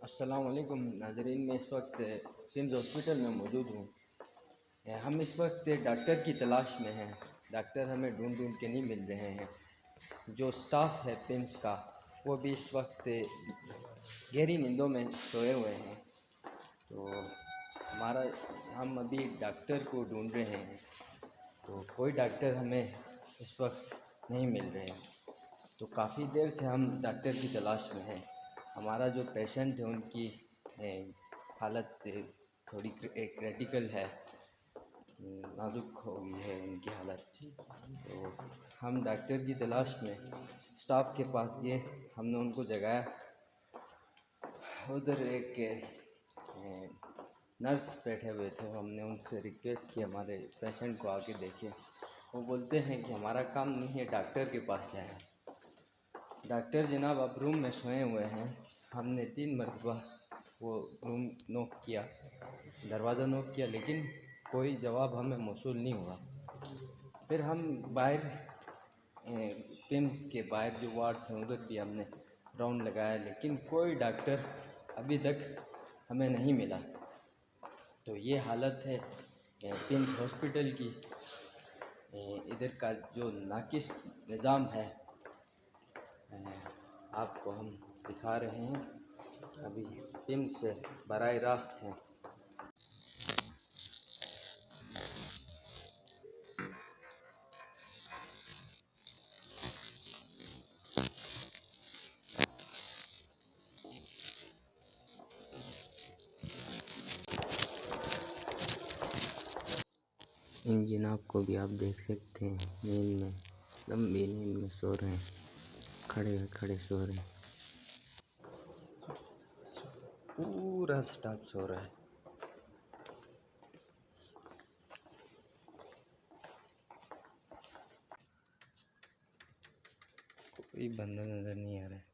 अस्सलाम वालेकुम नाज़रीन। मैं इस वक्त किम्स हॉस्पिटल में मौजूद हूँ। हम इस वक्त डॉक्टर की तलाश में हैं। डॉक्टर हमें ढूंढ ढूंढ के नहीं मिल रहे हैं। जो स्टाफ है किम्स का वो भी इस वक्त गहरी नींदों में सोए हुए हैं। तो हम अभी डॉक्टर को ढूंढ रहे हैं, तो कोई डॉक्टर हमें इस वक्त नहीं मिल रहे हैं। तो काफ़ी देर से हम डॉक्टर की तलाश में हैं। हमारा जो पेशेंट है उनकी हालत थोड़ी क्रिटिकल है, नाजुक हो गई है उनकी हालत। तो हम डॉक्टर की तलाश में स्टाफ के पास गए, हमने उनको जगाया। उधर एक नर्स बैठे हुए थे, हमने उनसे रिक्वेस्ट की हमारे पेशेंट को आके देखें। वो बोलते हैं कि हमारा काम नहीं है, डॉक्टर के पास जाएं। डॉक्टर जनाब अब रूम में सोए हुए हैं। हमने 3 मरतबा वो रूम नॉक किया, दरवाज़ा नॉक किया, लेकिन कोई जवाब हमें मौसूल नहीं हुआ। फिर हम बाहर किम्स के बाहर जो वार्ड्स हैं उधर भी हमने राउंड लगाया, लेकिन कोई डॉक्टर अभी तक हमें नहीं मिला। तो ये हालत है किम्स हॉस्पिटल की। इधर का जो नाकिस निज़ाम है आपको हम दिखा रहे हैं। अभी किम्स से बराह रास्त हैं। इन जनाब को भी आप देख सकते हैं, नींद में, लंबी नींद में सो रहे हैं, खड़े खड़े सो रहे हैं। पूरा स्टाफ सो रहा है। कोई बंदा नज़र नहीं आ रहा है।